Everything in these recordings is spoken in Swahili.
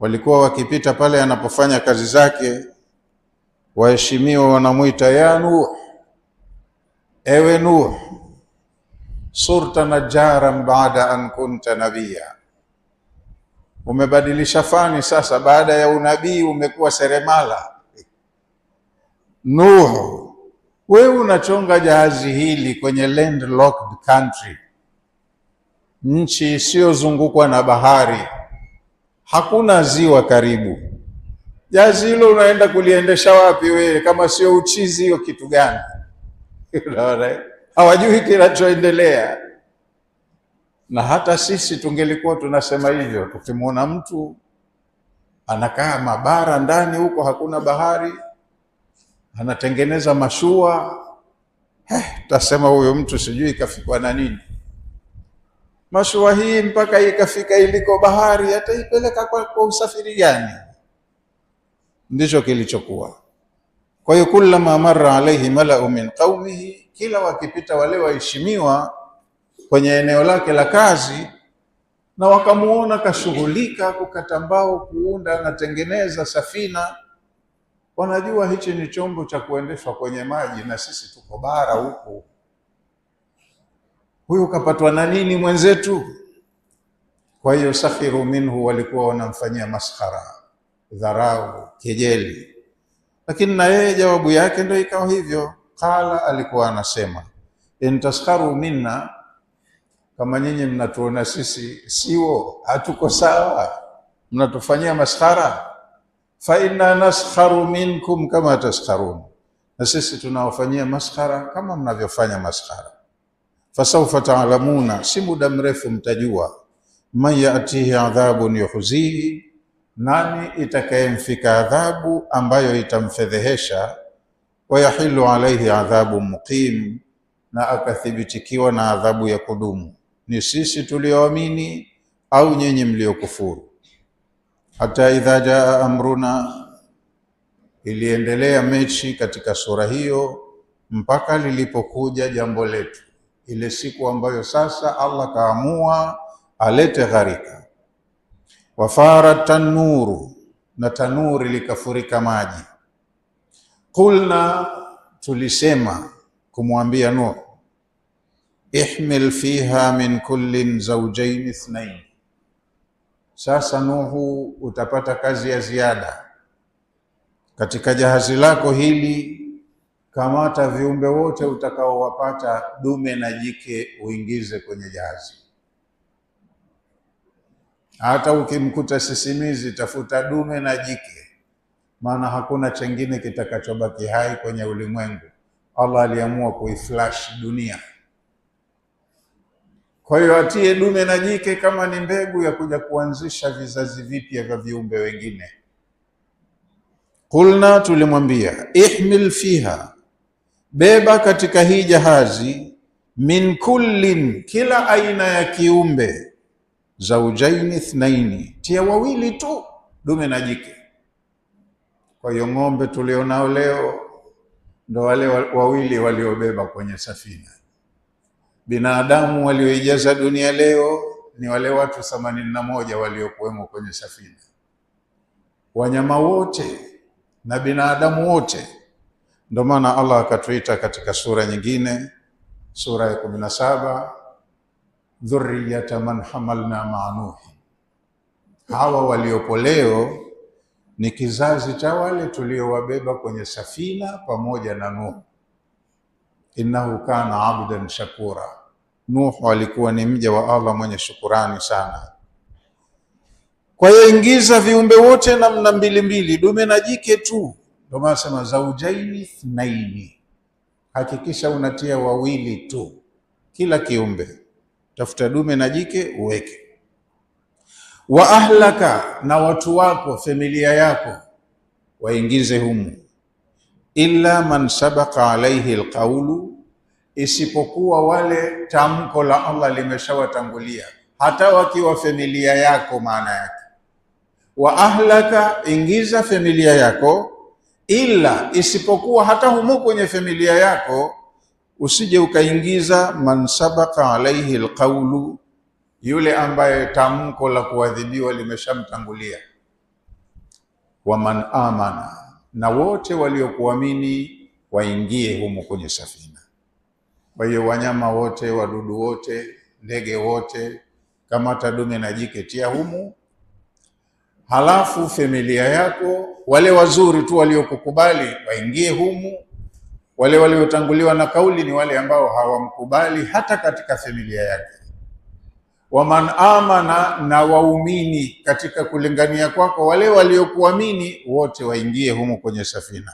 walikuwa wakipita pale anapofanya kazi zake, waheshimiwa wanamuita ya Nuh, ewe Nuh, surta najaran baada an kunta nabia, umebadilisha fani sasa, baada ya unabii umekuwa seremala. Nuh, wewe unachonga jahazi hili kwenye landlocked country, nchi isiyozungukwa na bahari, hakuna ziwa karibu. Jahazi hilo unaenda kuliendesha wapi wewe kama sio uchizi? Hiyo kitu gani? Unaona, hawajui kinachoendelea. Na hata sisi tungelikuwa tunasema hivyo, tukimwona mtu anakaa mabara ndani huko, hakuna bahari, anatengeneza mashua, tutasema huyo mtu sijui kafikwa na nini. Mashua hii mpaka ikafika iliko bahari, ataipeleka kwa usafiri gani? Ndicho kilichokuwa. Kwa hiyo kullama marra alayhi mala'u min qaumihi, kila wakipita wale waheshimiwa kwenye eneo lake la kazi na wakamuona kashughulika kukata mbao, kuunda, anatengeneza safina, wanajua hichi ni chombo cha kuendeshwa kwenye maji na sisi tuko bara huku, huyu kapatwa na nini mwenzetu? Kwa hiyo sakhiru minhu, walikuwa wanamfanyia maskhara, dharau, kejeli. Lakini na yeye jawabu yake ndio ikawa hivyo. Qala, alikuwa anasema, in taskharu minna, kama nyinyi mnatuona sisi sio hatuko sawa, mnatufanyia maskhara, fa inna naskharu minkum kama taskharun, na sisi tunawafanyia maskhara kama mnavyofanya maskhara. Fasawfa ta'lamuna, si muda mrefu mtajua, man yatihi adhabun yukhzihi, nani itakayemfika adhabu ambayo itamfedhehesha, wa yahilu alayhi adhabu muqim, na akathibitikiwa na adhabu ya kudumu. Ni sisi tulioamini au nyinyi mliokufuru? Hata idha jaa amruna, iliendelea mechi katika sura hiyo mpaka lilipokuja jambo letu, ile siku ambayo sasa Allah kaamua alete gharika. Wafarat tanuru, na tanuri likafurika maji. Qulna, tulisema kumwambia Nuh, ihmil fiha min kullin zawjayn ithnain, sasa Nuhu utapata kazi ya ziada katika jahazi lako hili. Kamata viumbe wote utakaowapata, dume na jike, uingize kwenye jahazi. Hata ukimkuta sisimizi, tafuta dume na jike, maana hakuna chengine kitakachobaki hai kwenye ulimwengu. Allah aliamua kuiflash dunia. Kwa hiyo atie dume na jike kama ni mbegu ya kuja kuanzisha vizazi vipya vya viumbe wengine. Kulna, tulimwambia, ihmil fiha, beba katika hii jahazi, min kullin, kila aina ya kiumbe, zawjaini ithnaini, tia wawili tu, dume na jike. Kwa hiyo ng'ombe tulionao leo ndo wale wawili waliobeba kwenye safina. Binadamu walioijaza dunia leo ni wale watu 81 waliokuwemo kwenye safina. Wanyama wote na binadamu wote. Ndio maana Allah akatuita katika sura nyingine, sura ya 17, dhurriyata man hamalna ma'a Nuh. Hawa waliopo leo ni kizazi cha wale tuliowabeba kwenye safina pamoja na Nuh. Innahu kana abdan shakura, Nuh alikuwa ni mja wa Allah mwenye shukurani sana. Kwa hiyo ingiza viumbe wote namna mbili mbili, dume na jike tu. Ndio maana sema zawjaini ithnaini, hakikisha unatia wawili tu kila kiumbe, tafuta dume na jike uweke. Wa ahlaka, na watu wako, familia yako waingize humu. Illa man sabaqa alayhi alqawlu, isipokuwa wale tamko la Allah limeshawatangulia, hata wakiwa familia yako. Maana yake wa ahlaka, ingiza familia yako, illa, isipokuwa hata humo kwenye familia yako usije ukaingiza man sabaqa alayhi alqawlu, yule ambaye tamko la kuadhibiwa limeshamtangulia. waman amana, na wote waliokuamini waingie humo kwenye safina. Kwa hiyo wanyama wote, wadudu wote, ndege wote, kama tadume na jike tia humu. Halafu familia yako, wale wazuri tu waliokukubali waingie humu. Wale waliotanguliwa na kauli ni wale ambao hawamkubali hata katika familia yake. Waman amana, na waumini katika kulingania kwako, wale waliokuamini wote waingie humu kwenye safina.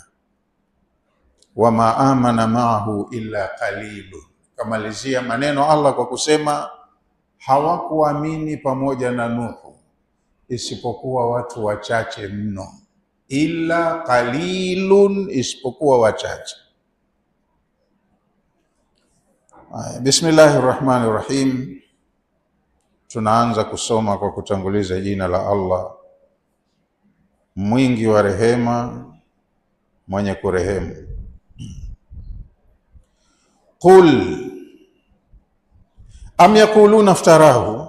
Wama amana maahu illa qalilu, kamalizia maneno Allah kwa kusema hawakuamini pamoja na Nuhu isipokuwa watu wachache mno. Illa qalilun, isipokuwa wachache. Bismillahir Rahmanir Rahim. Tunaanza kusoma kwa kutanguliza jina la Allah mwingi wa rehema, mwenye kurehemu. Qul am yakuluna iftarahu,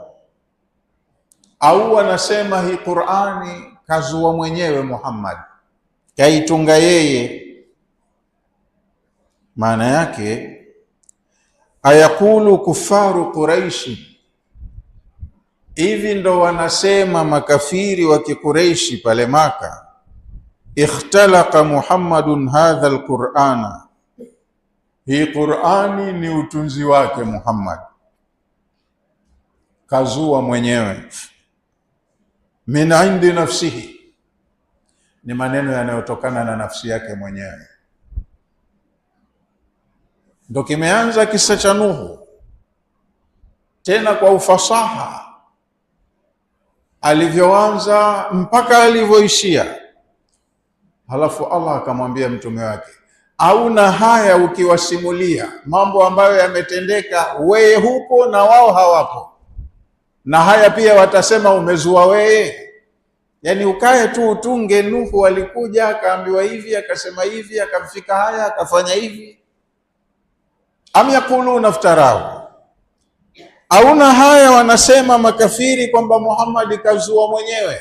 au wanasema hii Qur'ani kazua mwenyewe Muhammad, kaitunga yeye. Maana yake ayakulu kufaru Quraishi, hivi ndo wanasema makafiri wa Kikureishi pale Maka, ikhtalaqa Muhammadun hadha alqur'ana, hii Qur'ani ni utunzi wake Muhammad, kazua mwenyewe. Min indi nafsihi, ni maneno yanayotokana na nafsi yake mwenyewe. Ndo kimeanza kisa cha Nuhu, tena kwa ufasaha alivyoanza mpaka alivyoishia. Halafu Allah akamwambia mtume wake, hauna haya ukiwasimulia mambo ambayo yametendeka, wewe huko na wao hawapo, na haya pia watasema umezua wewe. Yani ukae tu utunge Nuhu alikuja akaambiwa hivi akasema hivi akamfika haya akafanya hivi. Am yakuluna iftarahu, hauna haya wanasema makafiri kwamba Muhammad kazua mwenyewe.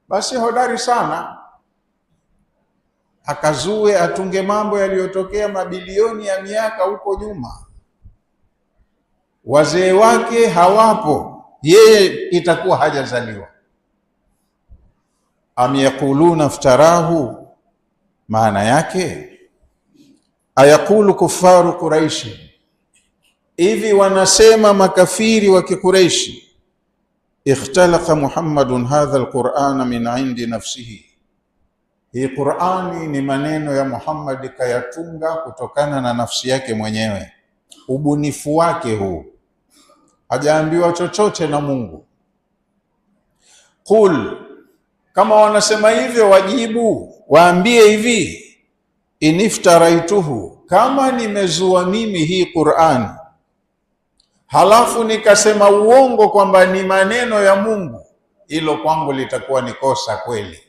Basi hodari sana akazue, atunge mambo yaliyotokea mabilioni ya miaka huko nyuma, wazee wake hawapo, yeye itakuwa hajazaliwa. Am yakuluna iftarahu, maana yake ayakulu kufaru Quraishi, hivi wanasema makafiri wa Kikureishi, ikhtalaqa Muhammadun hadha alqur'ana min indi nafsihi, hii Qur'ani ni maneno ya Muhammad kayatunga kutokana na nafsi yake mwenyewe, ubunifu wake huu, hajaambiwa chochote na Mungu. Qul, kama wanasema hivyo wajibu, waambie hivi, iniftaraituhu, kama nimezua mimi hii Qur'ani halafu nikasema uongo kwamba ni maneno ya Mungu, hilo kwangu litakuwa ni kosa kweli.